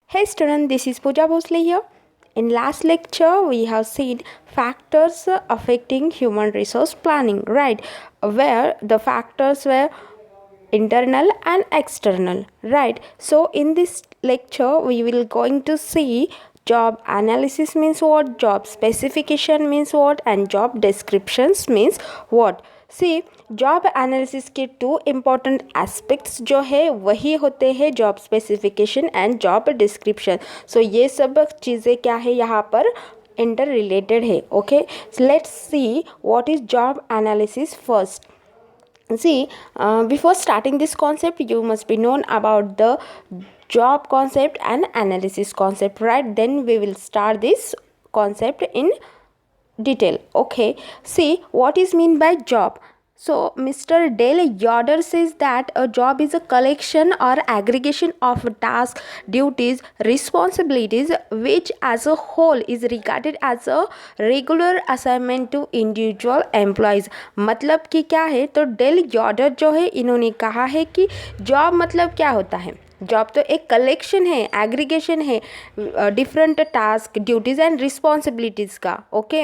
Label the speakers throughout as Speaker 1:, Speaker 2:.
Speaker 1: Hey student, this is Pooja Bhosle here. In last lecture, we have seen factors affecting human resource planning, right? Where the factors were internal and external, right? So in this lecture, we will going to see job analysis means what, job specification means what, and job descriptions means what. See job analysis के two important aspects जो है वही होते हैं job specification and job description. So ये सब चीज़ें क्या है यहाँ पर इंटर रिलेटेड है. Okay, let's see what is job analysis first. See, before starting this concept, you must be known about the job concept and analysis concept, right? Then we will start this concept in detail. Okay, see what is mean by job. So Mr. Dale Yoder says that a job is a collection or aggregation of tasks, duties, responsibilities which as a whole is regarded as a regular assignment to individual employees. मतलब कि क्या है, तो del यॉडर जो है इन्होंने कहा है कि जॉब मतलब क्या होता है. जॉब तो एक कलेक्शन है, एग्रीगेशन है different task, duties and responsibilities का. ओके,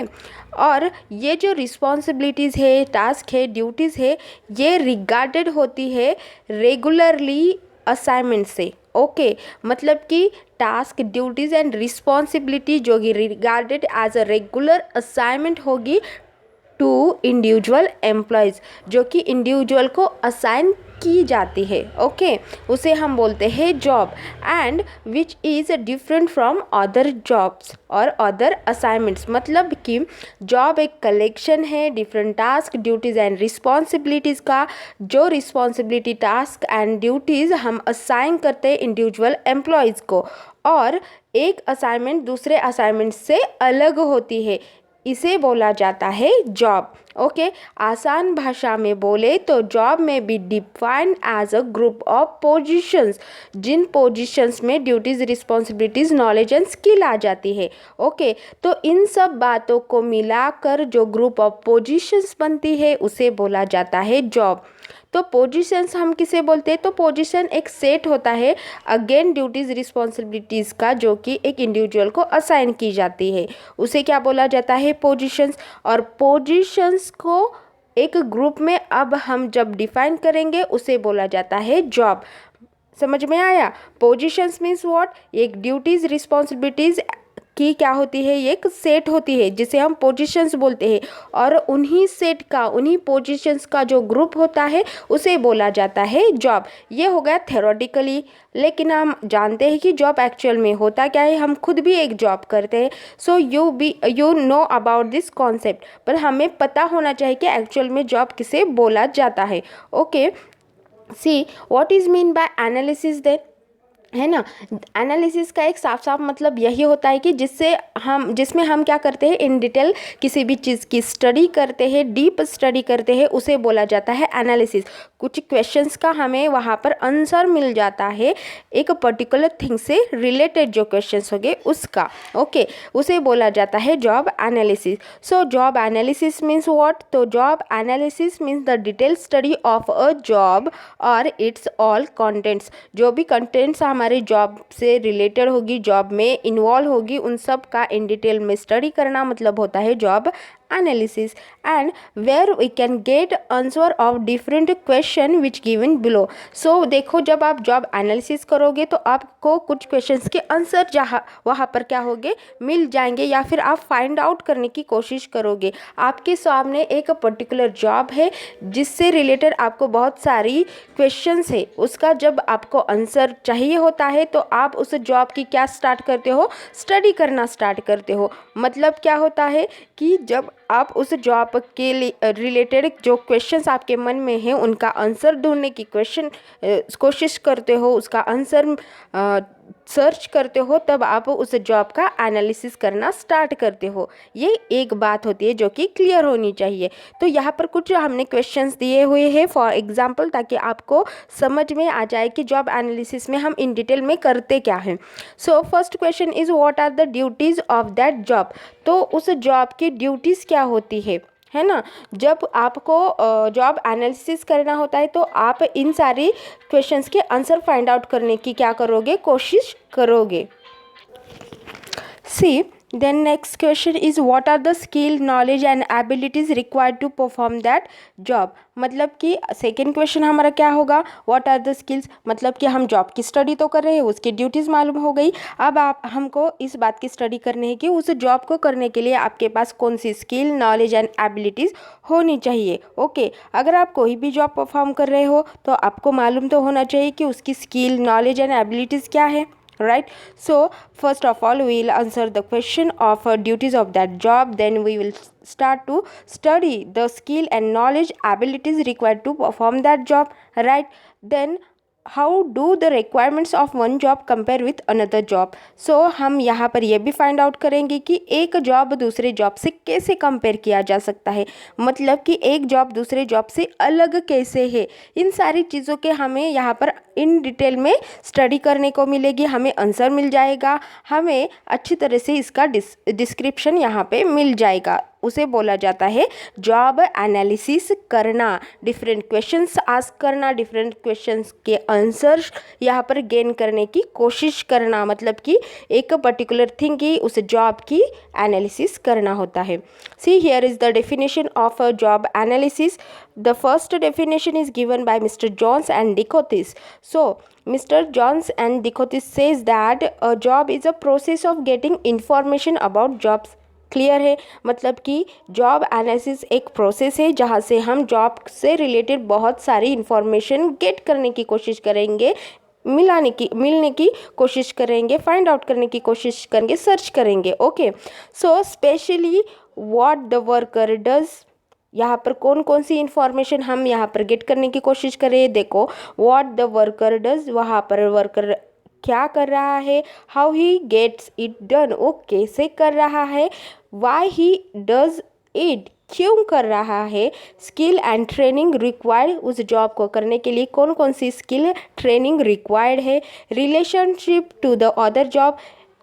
Speaker 1: और ये जो रिस्पॉन्सिबिलिटीज़ है, टास्क है, ड्यूटीज़ है, ये रिगार्डेड होती है रेगुलरली असाइनमेंट से. ओके, मतलब कि टास्क, ड्यूटीज़ एंड रिस्पॉन्सिबिलिटी जो कि regarded as a regular assignment होगी टू इंडिविजुअल एम्प्लॉयज़, जो कि इंडिविजुअल को असाइन की जाती है. ओके, उसे हम बोलते हैं job, and which is different from other jobs और अदर असाइनमेंट्स. मतलब कि जॉब एक कलेक्शन है different task, duties and responsibilities का, जो रिस्पॉन्सिबिलिटी, टास्क एंड ड्यूटीज़ हम असाइन करते हैं इंडिविजुअल एम्प्लॉयज़ को, और एक असाइनमेंट दूसरे असाइनमेंट से अलग होती है, इसे बोला जाता है जॉब. ओके, आसान भाषा में बोले तो जॉब में be defined as a group of positions, जिन पोजीशंस में duties, responsibilities, knowledge and skill आ जाती है. ओके, तो इन सब बातों को मिलाकर जो ग्रुप ऑफ पोजीशंस बनती है उसे बोला जाता है जॉब. तो पोजीशंस हम किसे बोलते हैं, तो पोजीशन एक सेट होता है अगेन ड्यूटीज़, रिस्पॉन्सिबिलिटीज़ का, जो कि एक इंडिविजुअल को असाइन की जाती है, उसे क्या बोला जाता है, पोजीशंस. और पोजीशंस को एक ग्रुप में अब हम जब डिफाइन करेंगे उसे बोला जाता है जॉब. समझ में आया? पोजीशंस मीन्स व्हाट, एक ड्यूटीज़, रिस्पॉन्सिबिलिटीज़ की क्या होती है, एक सेट होती है जिसे हम पोजीशंस बोलते हैं, और उन्हीं सेट का, उन्हीं पोजीशंस का जो ग्रुप होता है उसे बोला जाता है जॉब. ये हो गया थ्योरेटिकली, लेकिन हम जानते हैं कि जॉब एक्चुअल में होता क्या है. हम खुद भी एक जॉब करते हैं, so you know about this concept, पर हमें पता होना चाहिए कि एक्चुअल में जॉब किसे बोला जाता है. Okay, see what is mean by analysis then, है ना. एनालिसिस का एक साफ साफ मतलब यही होता है कि जिसमें हम क्या करते हैं, इन डिटेल किसी भी चीज़ की स्टडी करते हैं, डीप स्टडी करते हैं, उसे बोला जाता है एनालिसिस. कुछ क्वेश्चंस का हमें वहाँ पर आंसर मिल जाता है एक पर्टिकुलर थिंग से रिलेटेड, जो क्वेश्चंस हो गए उसका. ओके, उसे बोला जाता है job analysis. So job analysis means what, तो job analysis means the detail study of a job और इट्स ऑल कंटेंट्स. जो भी कंटेंट्स हमारे जॉब से रिलेटेड होगी, जॉब में इन्वॉल्व होगी, उन सब का इन डिटेल में स्टडी करना मतलब होता है job analysis. And where we can get answer of different question which given below. So देखो, जब आप जॉब एनालिसिस करोगे तो आपको कुछ क्वेश्चंस के आंसर जहाँ वहाँ पर क्या होंगे, मिल जाएंगे, या फिर आप फाइंड आउट करने की कोशिश करोगे. आपके सामने एक पर्टिकुलर जॉब है जिससे रिलेटेड आपको बहुत सारी क्वेश्चंस है, उसका जब आपको आंसर चाहिए होता है तो आप उस जॉब की क्या स्टार्ट करते हो, स्टडी करना स्टार्ट करते हो. मतलब क्या होता है कि जब आप उस जॉब के लिए रिलेटेड जो क्वेश्चंस आपके मन में हैं उनका आंसर ढूंढने की कोशिश करते हो, उसका आंसर सर्च करते हो, तब आप उस जॉब का एनालिसिस करना स्टार्ट करते हो. ये एक बात होती है जो कि क्लियर होनी चाहिए. तो यहाँ पर कुछ हमने क्वेश्चंस दिए हुए हैं फॉर एग्जांपल, ताकि आपको समझ में आ जाए कि जॉब एनालिसिस में हम इन डिटेल में करते क्या हैं. So first question is what are the duties of that job. तो उस जॉब की ड्यूटीज़ क्या होती है, है ना। जब आपको जॉब एनालिसिस करना होता है तो आप इन सारी क्वेश्चंस के आंसर फाइंड आउट करने की क्या करोगे, कोशिश करोगे। See, then next question is what are the skill, knowledge and abilities required to perform that job। मतलब कि सेकेंड क्वेश्चन हमारा क्या होगा, व्हाट आर द स्किल्स, मतलब कि हम जॉब की स्टडी तो कर रहे हैं, उसकी ड्यूटीज़ मालूम हो गई। अब आप हमको इस बात की स्टडी करनी है कि उस जॉब को करने के लिए आपके पास कौन सी स्किल, नॉलेज एंड एबिलिटीज़ होनी चाहिए। ओके, अगर आप कोई भी जॉब परफॉर्म कर रहे हो तो आपको मालूम तो होना चाहिए कि उसकी स्किल, नॉलेज एंड एबिलिटीज़ क्या है, right? So first of all we will answer the question of duties of that job, then we will start to study the skill and knowledge abilities required to perform that job, right? Then how do the requirements of one job compare with another job। so हम यहाँ पर ये भी find out करेंगे कि एक job दूसरे job से कैसे कंपेयर किया जा सकता है, मतलब कि एक जॉब दूसरे जॉब से अलग कैसे है। इन सारी चीज़ों के हमें यहाँ पर इन डिटेल में स्टडी करने को मिलेगी, हमें आंसर मिल जाएगा, हमें अच्छी तरह से इसका डिस्क्रिप्शन यहाँ पे मिल जाएगा। उसे बोला जाता है जॉब एनालिसिस करना, डिफरेंट क्वेश्चंस आस्क करना, डिफरेंट क्वेश्चंस के आंसर्स यहाँ पर गेन करने की कोशिश करना, मतलब कि एक पर्टिकुलर थिंग की, उस जॉब की एनालिसिस करना होता है। See here is the definition of a job analysis. The first definition is given by mister Johns and DeCotiis. So Mr. Johns and Dichotis says that a job is a process of getting information about jobs। Clear है, मतलब कि job analysis एक process है जहाँ से हम job से related बहुत सारी इंफॉर्मेशन गेट करने की कोशिश करेंगे, मिलने की कोशिश करेंगे, फाइंड आउट करने की कोशिश करेंगे, सर्च करेंगे। Okay, so specially what the worker does, यहाँ पर कौन कौन सी इंफॉर्मेशन हम यहाँ पर गेट करने की कोशिश करें। देखो, व्हाट द वर्कर डज, वहाँ पर वर्कर क्या कर रहा है, how he gets it done, वो कैसे कर रहा है, वाई ही डज इट, क्यों कर रहा है, स्किल एंड ट्रेनिंग रिक्वायर्ड, उस जॉब को करने के लिए कौन कौन सी स्किल ट्रेनिंग रिक्वायर्ड है, relationship to the other job,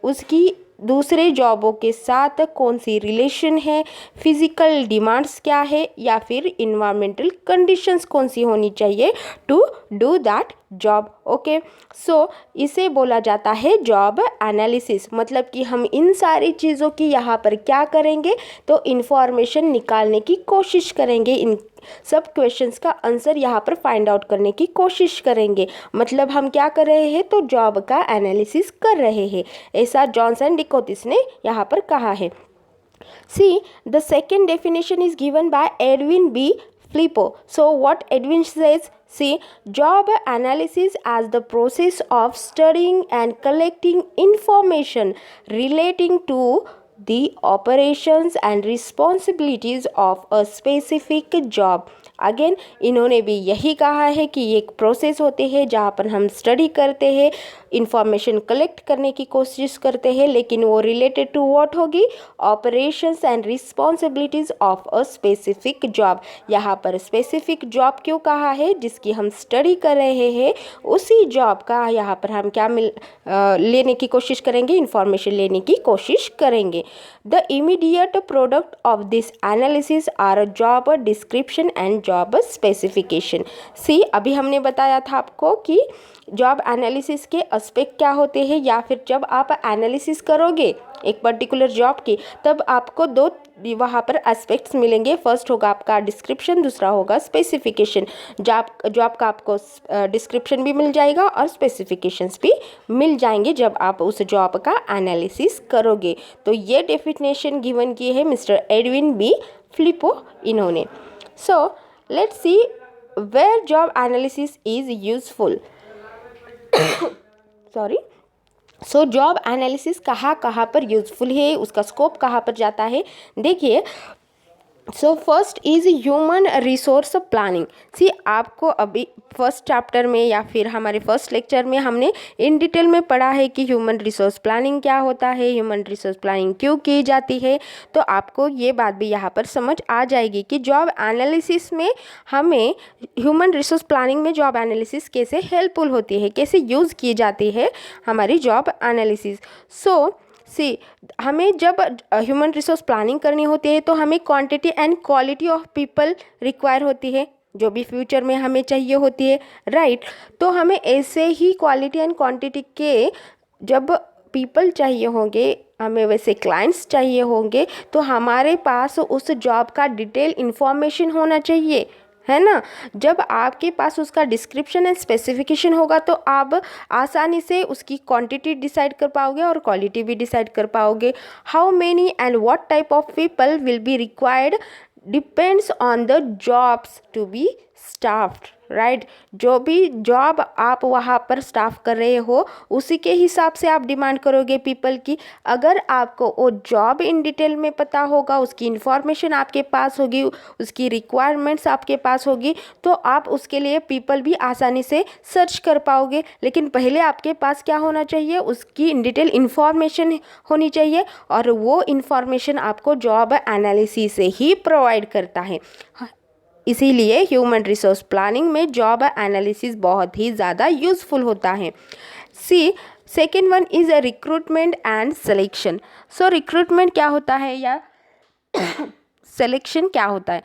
Speaker 1: उसकी दूसरे जॉबों के साथ कौन सी रिलेशन है, फिजिकल डिमांड्स क्या है या फिर इन्वायरमेंटल कंडीशंस कौन सी होनी चाहिए to do that job. Okay, so इसे बोला जाता है जॉब एनालिसिस। मतलब कि हम इन सारी चीज़ों की यहाँ पर क्या करेंगे, तो इन्फॉर्मेशन निकालने की कोशिश करेंगे, इन सब क्वेश्चंस का आंसर यहाँ पर फाइंड आउट करने की कोशिश करेंगे। मतलब हम क्या कर रहे हैं, तो जॉब का एनालिसिस कर रहे हैं, ऐसा जॉन्स एंड डिकोटिस ने यहाँ पर कहा है। See the second definition is given by Edwin B Filippo। So what Edwin says, see, job analysis as the process of studying and collecting information relating to the operations and responsibilities of a specific job। Again इन्होंने भी यही कहा है कि ये एक process होते हैं जहाँ पर हम स्टडी करते हैं, इंफॉर्मेशन कलेक्ट करने की कोशिश करते हैं, लेकिन वो रिलेटेड टू व्हाट होगी, operations and responsibilities of a specific job. यहाँ पर स्पेसिफिक जॉब क्यों कहा है, जिसकी हम स्टडी कर रहे हैं, उसी जॉब का यहाँ पर हम क्या लेने की कोशिश करेंगे, इंफॉर्मेशन लेने की कोशिश करेंगे। The immediate product of this analysis are job description and job specification. See अभी हमने बताया था आपको कि जॉब एनालिसिस के एस्पेक्ट क्या होते हैं, या फिर जब आप एनालिसिस करोगे एक पर्टिकुलर जॉब की, तब आपको दो वहाँ पर एस्पेक्ट्स मिलेंगे। फर्स्ट होगा आपका डिस्क्रिप्शन, दूसरा होगा स्पेसिफिकेशन। जॉब का आपको डिस्क्रिप्शन भी मिल जाएगा और स्पेसिफिकेशंस भी मिल जाएंगे जब आप उस जॉब का एनालिसिस करोगे। तो ये डेफिनेशन गिवन की है मिस्टर एडविन बी फिलिपो इन्होंने। So let's see where job analysis is useful. Sorry, so job analysis कहाँ कहाँ पर यूज़फुल है, उसका स्कोप कहाँ पर जाता है, देखिए। So first is human resource planning. See आपको अभी फर्स्ट चैप्टर में या फिर हमारे फर्स्ट लेक्चर में हमने इन डिटेल में पढ़ा है कि ह्यूमन रिसोर्स प्लानिंग क्या होता है, ह्यूमन रिसोर्स प्लानिंग क्यों की जाती है। तो आपको ये बात भी यहाँ पर समझ आ जाएगी कि जॉब एनालिसिस में हमें ह्यूमन रिसोर्स प्लानिंग में जॉब एनालिसिस कैसे हेल्पफुल होती है, कैसे यूज़ की जाती है हमारी जॉब एनालिसिस। सो सी, हमें जब ह्यूमन रिसोर्स प्लानिंग करनी होती है तो हमें quantity and quality of people require होती है, जो भी फ्यूचर में हमें चाहिए होती है, राइट। तो हमें ऐसे ही क्वालिटी एंड क्वांटिटी के जब पीपल चाहिए होंगे, हमें वैसे क्लाइंट्स चाहिए होंगे, तो हमारे पास उस जॉब का डिटेल इन्फॉर्मेशन होना चाहिए, है ना। जब आपके पास उसका डिस्क्रिप्शन एंड स्पेसिफिकेशन होगा तो आप आसानी से उसकी क्वांटिटी डिसाइड कर पाओगे और क्वालिटी भी डिसाइड कर पाओगे। How many and what type of people will be required depends on the jobs to be staffed, right. जो भी जॉब आप वहाँ पर स्टाफ कर रहे हो उसी के हिसाब से आप डिमांड करोगे पीपल की। अगर आपको वो जॉब इन डिटेल में पता होगा, उसकी इन्फॉर्मेशन आपके पास होगी, उसकी रिक्वायरमेंट्स आपके पास होगी, तो आप उसके लिए पीपल भी आसानी से सर्च कर पाओगे। लेकिन पहले आपके पास क्या होना चाहिए, उसकी इन डिटेल इन्फॉर्मेशन होनी चाहिए, और वो इन्फॉर्मेशन आपको जॉब एनालिसिस से ही प्रोवाइड करता है। इसीलिए ह्यूमन रिसोर्स प्लानिंग में जॉब एनालिसिस बहुत ही ज़्यादा यूज़फुल होता है। See, second one is a recruitment and selection. So recruitment क्या होता है या सिलेक्शन क्या होता है?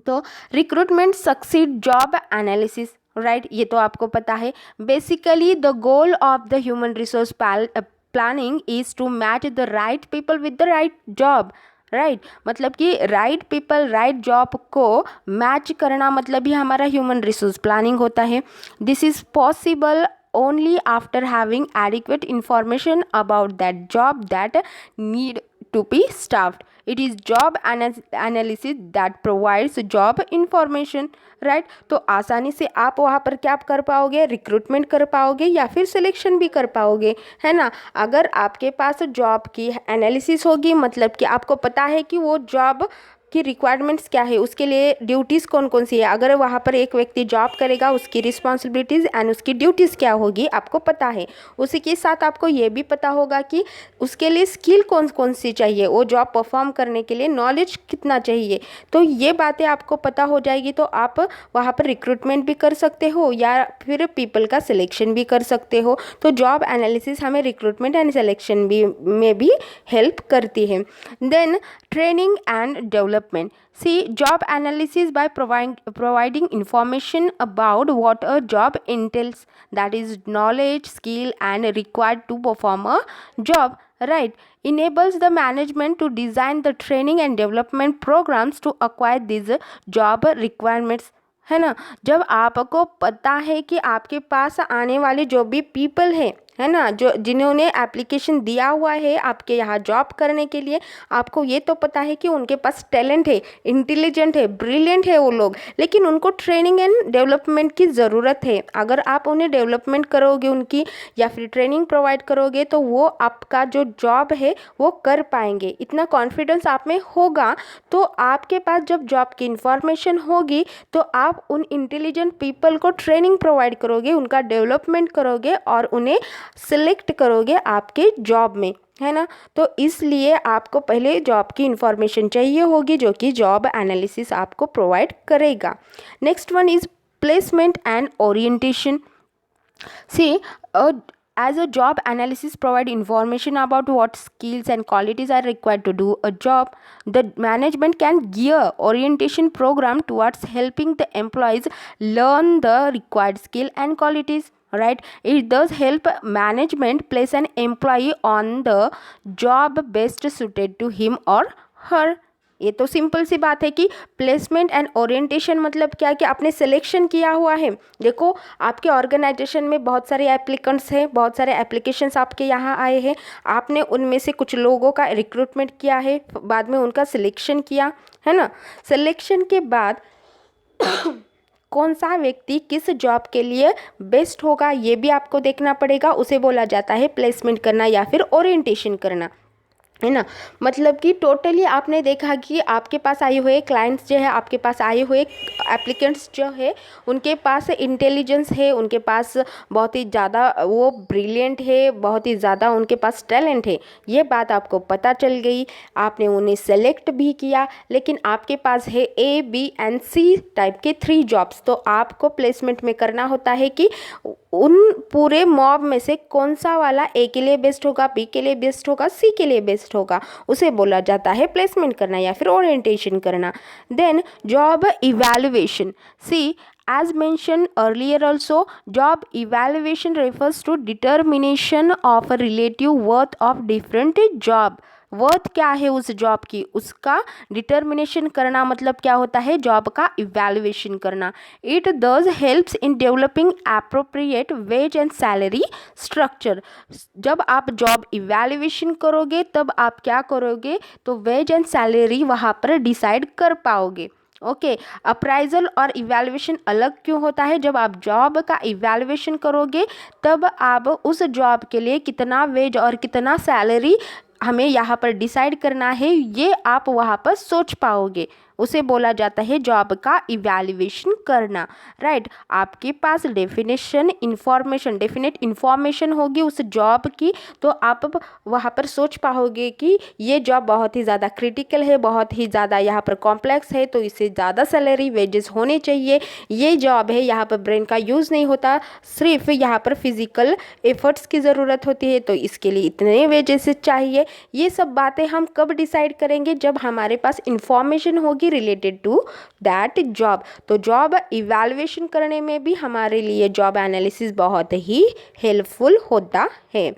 Speaker 1: तो recruitment succeed job analysis, right, ये तो आपको पता है। Basically the goal of the human resource planning is to match the right people with the right job, right. मतलब कि राइट पीपल राइट जॉब को मैच करना मतलब ही हमारा ह्यूमन रिसोर्स प्लानिंग होता है। This is possible only after having adequate information about that job that need to be staffed. It is job analysis that provides job information, right? तो आसानी से आप वहाँ पर क्या कर पाओगे, रिक्रूटमेंट कर पाओगे या फिर सिलेक्शन भी कर पाओगे, है ना। अगर आपके पास जॉब की एनालिसिस होगी, मतलब कि आपको पता है कि वो जॉब की रिक्वायरमेंट्स क्या है, उसके लिए ड्यूटीज़ कौन कौन सी है। अगर वहाँ पर एक व्यक्ति जॉब करेगा, उसकी रिस्पॉन्सिबिलिटीज़ एंड उसकी ड्यूटीज़ क्या होगी आपको पता है। उसी के साथ आपको ये भी पता होगा कि उसके लिए स्किल कौन कौन सी चाहिए, वो जॉब परफॉर्म करने के लिए नॉलेज कितना चाहिए। तो ये बातें आपको पता हो जाएगी तो आप वहाँ पर रिक्रूटमेंट भी कर सकते हो या फिर पीपल का सिलेक्शन भी कर सकते हो। तो जॉब एनालिसिस हमें रिक्रूटमेंट एंड सिलेक्शन भी में भी हेल्प करती है। Then training and development. See, job analysis by providing information about what a job entails, that is knowledge, skill and required to perform a job, right, enables the management to design the training and development programs to acquire these job requirements, है ना। जब आपको पता है कि आपके पास आने वाले जो भी पीपल है ना, जो जिन्होंने एप्लीकेशन दिया हुआ है आपके यहाँ जॉब करने के लिए, आपको ये तो पता है कि उनके पास टैलेंट है, इंटेलिजेंट है, ब्रिलियंट है वो लोग, लेकिन उनको ट्रेनिंग एंड डेवलपमेंट की ज़रूरत है। अगर आप उन्हें डेवलपमेंट करोगे उनकी या फिर ट्रेनिंग प्रोवाइड करोगे तो वो आपका जो जॉब है वो कर पाएंगे। इतना कॉन्फिडेंस आप में होगा तो आपके पास जब जॉब की इंफॉर्मेशन होगी तो आप उन इंटेलिजेंट पीपल को ट्रेनिंग प्रोवाइड करोगे, उनका डेवलपमेंट करोगे और उन्हें सिलेक्ट करोगे आपके जॉब में, है ना। तो इसलिए आपको पहले जॉब की इंफॉर्मेशन चाहिए होगी जो कि जॉब एनालिसिस आपको प्रोवाइड करेगा। Next one is placement and orientation. See, as a job analysis provide information about what skills and qualities are required to do a job, the management can gear orientation program towards helping the employees learn the required skill and qualities, right. It does help management place an employee on the job best suited to him or her। ये तो simple सी बात है कि placement and orientation मतलब क्या, कि आपने selection किया हुआ है। देखो आपके ऑर्गेनाइजेशन में बहुत सारे एप्लीकेंट्स हैं, बहुत सारे एप्लीकेशंस आपके यहाँ आए हैं, आपने उनमें से कुछ लोगों का रिक्रूटमेंट किया है, बाद में उनका सिलेक्शन किया, है ना। सिलेक्शन के बाद कौन सा व्यक्ति किस जॉब के लिए बेस्ट होगा ये भी आपको देखना पड़ेगा, उसे बोला जाता है प्लेसमेंट करना या फिर ओरिएंटेशन करना। है ना। मतलब कि टोटली आपने देखा कि आपके पास आए हुए क्लाइंट्स जो है, आपके पास आए हुए एप्लीकेंट्स जो है, उनके पास इंटेलिजेंस है, उनके पास बहुत ही ज़्यादा वो ब्रिलियंट है, बहुत ही ज़्यादा उनके पास टैलेंट है। ये बात आपको पता चल गई, आपने उन्हें सेलेक्ट भी किया, लेकिन आपके पास है A B and C type के 3 जॉब्स। तो आपको प्लेसमेंट में करना होता है कि उन पूरे मॉब में से कौन सा वाला ए के लिए बेस्ट होगा, बी के लिए बेस्ट होगा, सी के लिए बेस्ट होगा, उसे बोला जाता है प्लेसमेंट करना या फिर ओरिएंटेशन करना। Then job evaluation, C as mentioned earlier also, job evaluation refers to determination of a relative worth of different job। Worth क्या है उस जॉब की, उसका डिटर्मिनेशन करना मतलब क्या होता है, जॉब का इवैल्यूएशन करना। It does helps in developing appropriate wage and salary structure. जब आप जॉब इवैल्यूएशन करोगे तब आप क्या करोगे, तो वेज एंड सैलरी वहाँ पर डिसाइड कर पाओगे। ओके, अप्राइजल और इवैल्यूएशन अलग क्यों होता है, जब आप जॉब का इवैल्यूएशन करोगे तब आप उस जॉब के लिए कितना वेज और कितना सैलरी हमें यहाँ पर डिसाइड करना है, ये आप वहाँ पर सोच पाओगे, उसे बोला जाता है जॉब का इवैल्यूएशन करना। राइट, आपके पास डेफिनेट इन्फॉर्मेशन होगी उस जॉब की, तो आप वहाँ पर सोच पाओगे कि ये जॉब बहुत ही ज़्यादा क्रिटिकल है, बहुत ही ज़्यादा यहाँ पर कॉम्प्लेक्स है, तो इसे ज़्यादा सैलरी वेजेस होने चाहिए। ये जॉब है यहाँ पर ब्रेन का यूज़ नहीं होता, सिर्फ यहाँ पर फिजिकल एफर्ट्स की ज़रूरत होती है, तो इसके लिए इतने वेजेस चाहिए। ये सब बातें हम कब डिसाइड करेंगे, जब हमारे पास इंफॉर्मेशन होगी रिलेटेड टू दैट जॉब। तो जॉब इवैल्यूएशन करने में भी हमारे लिए जॉब एनालिसिस बहुत ही हेल्पफुल होता है।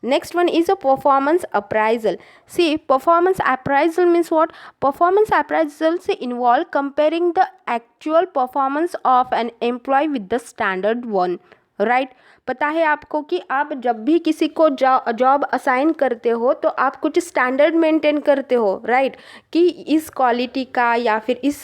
Speaker 1: Next one is a performance appraisal. See, performance appraisal means what? Performance appraisals involve comparing the actual performance of an employee with the standard one. Right, पता है आपको कि आप जब भी किसी को जॉब असाइन करते हो तो आप कुछ स्टैंडर्ड मेंटेन करते हो, राइट, कि इस क्वालिटी का या फिर इस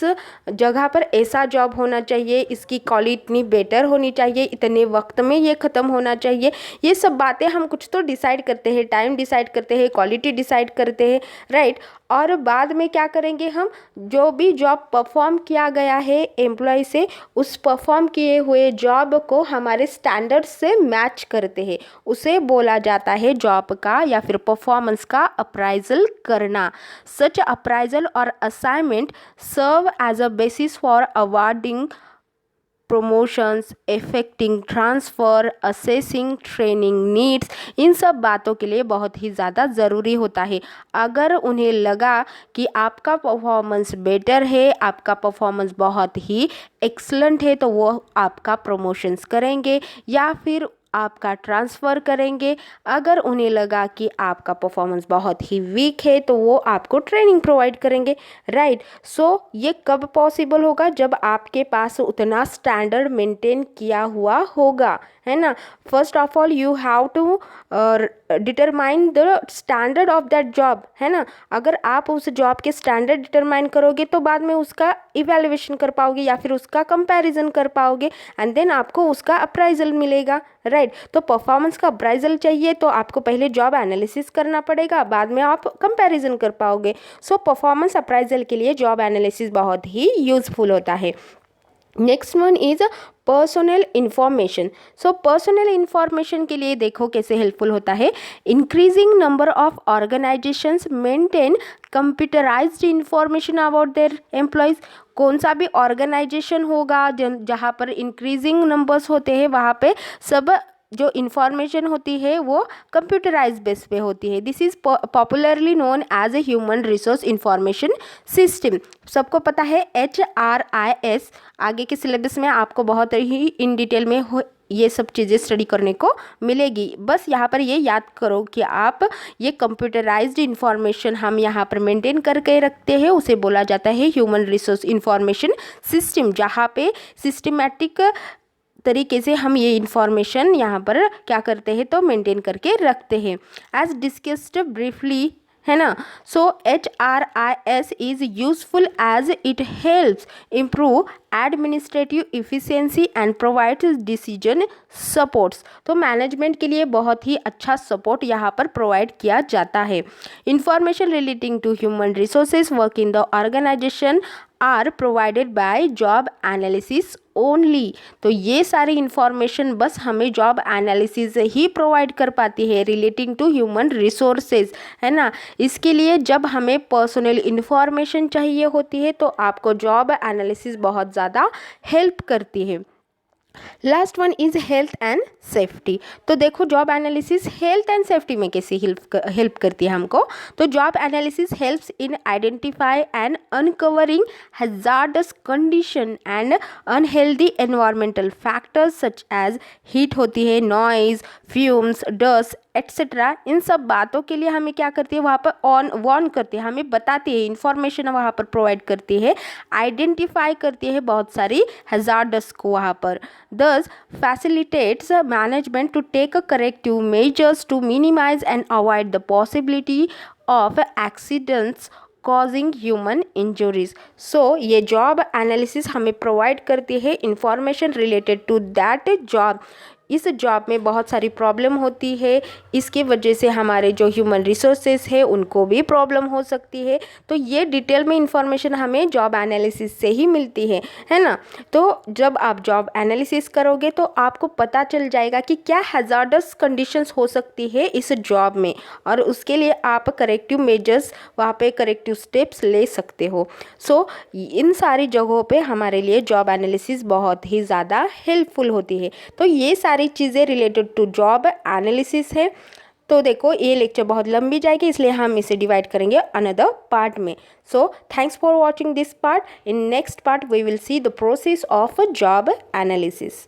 Speaker 1: जगह पर ऐसा जॉब होना चाहिए, इसकी क्वालिटी इतनी बेटर होनी चाहिए, इतने वक्त में ये ख़त्म होना चाहिए। ये सब बातें हम कुछ तो डिसाइड करते हैं, टाइम डिसाइड करते हैं, क्वालिटी डिसाइड करते हैं, राइट। और बाद में क्या करेंगे, हम जो भी जॉब परफॉर्म किया गया है एम्प्लॉय से, उस परफॉर्म किए हुए जॉब को हमारे स्टैंडर्ड से मैच करते हैं, उसे बोला जाता है जॉब का या फिर परफॉर्मेंस का अप्राइजल करना। सच अप्राइजल और assignment serve as a basis for awarding promotions, effecting transfer, assessing training needs, इन सब बातों के लिए बहुत ही ज़्यादा ज़रूरी होता है। अगर उन्हें लगा कि आपका परफॉर्मेंस बेटर है, आपका परफॉर्मेंस बहुत ही एक्सलेंट है, तो वो आपका प्रमोशंस करेंगे या फिर आपका ट्रांसफ़र करेंगे। अगर उन्हें लगा कि आपका परफॉर्मेंस बहुत ही वीक है तो वो आपको ट्रेनिंग प्रोवाइड करेंगे, राइट। सो ये कब पॉसिबल होगा, जब आपके पास उतना स्टैंडर्ड मेंटेन किया हुआ होगा, है ना। First of all you have to determine the standard of that job, है ना। अगर आप उस जॉब के स्टैंडर्ड डिटरमाइन करोगे तो बाद में उसका इवैल्यूएशन कर पाओगे या फिर उसका कंपैरिजन कर पाओगे, एंड देन आपको उसका अप्राइजल मिलेगा, राइट। तो परफॉर्मेंस का अप्राइजल चाहिए तो आपको पहले जॉब एनालिसिस करना पड़ेगा, बाद में आप कंपैरिजन कर पाओगे। सो परफॉर्मेंस अप्राइजल के लिए जॉब एनालिसिस बहुत ही यूजफुल होता है। Next one is personal information. So personal information के लिए देखो कैसे हेल्पफुल होता है। Increasing number of organisations maintain computerised information about their employees. कौन सा भी ऑर्गेनाइजेशन होगा जहाँ पर इंक्रीजिंग नंबर्स होते हैं, वहाँ पे सब जो इन्फॉर्मेशन होती है वो कंप्यूटराइज बेस पे होती है। This is popularly known as a human resource information system. सबको पता है HRIS। आगे के सिलेबस में आपको बहुत ही इन डिटेल में ये सब चीज़ें स्टडी करने को मिलेगी। बस यहाँ पर ये याद करो कि आप ये कंप्यूटराइज्ड इंफॉर्मेशन हम यहाँ पर मेंटेन करके रखते हैं, उसे बोला जाता है ह्यूमन रिसोर्स इंफॉर्मेशन सिस्टम, जहाँ पे सिस्टमैटिक तरीके से हम ये इन्फॉर्मेशन यहाँ पर क्या करते हैं, तो मेंटेन करके रखते हैं। एज डिस्कस्ड ब्रीफली, है ना। So HRIS is useful as it helps improve administrative efficiency and provides decision supports. तो मैनेजमेंट के लिए बहुत ही अच्छा सपोर्ट यहाँ पर प्रोवाइड किया जाता है। Information relating to human resources work in the organization are provided by job analysis only. तो ये सारी इंफॉर्मेशन बस हमें जॉब एनालिसिस ही प्रोवाइड कर पाती है रिलेटिंग टू ह्यूमन रिसोर्सेज, है ना। इसके लिए जब हमें पर्सनल इंफॉर्मेशन चाहिए होती है तो आपको जॉब एनालिसिस बहुत ज़्यादा हेल्प करती है। Last one is health and safety. तो देखो job analysis health and safety में कैसे हेल्प करती है हमको। तो job analysis helps in identify and uncovering hazardous condition and unhealthy environmental factors such as heat होती है, नॉइज, फ्यूम्स, डस्ट एट्सेट्रा। इन सब बातों के लिए हमें क्या करती है वहाँ पर वार्न करती है, हमें बताती है, इंफॉर्मेशन वहाँ पर प्रोवाइड करती है, आइडेंटिफाई करती है बहुत सारी हैजार्डस को वहाँ पर। Thus facilitates management to take corrective measures to minimize and avoid the possibility of accidents causing human injuries. So ये job analysis हमें provide करती है information related to that job। इस जॉब में बहुत सारी प्रॉब्लम होती है, इसकी वजह से हमारे जो ह्यूमन रिसोर्सेज है उनको भी प्रॉब्लम हो सकती है। तो ये डिटेल में इंफॉर्मेशन हमें जॉब एनालिसिस से ही मिलती है ना। तो जब आप जॉब एनालिसिस करोगे तो आपको पता चल जाएगा कि क्या हैजार्डस कंडीशंस हो सकती है इस जॉब में, और उसके लिए आप करेक्टिव मेजर्स वहाँ पे करेक्टिव स्टेप्स ले सकते हो। सो इन सारी जगहों पे हमारे लिए जॉब एनालिसिस बहुत ही ज़्यादा हेल्पफुल होती है। तो ये सारी चीज़ें रिलेटेड टू जॉब एनालिसिस है। तो देखो ये लेक्चर बहुत लंबी जाएगी, इसलिए हम इसे डिवाइड करेंगे अनदर पार्ट में। So thanks for watching this part. In next part we will see the process of job analysis.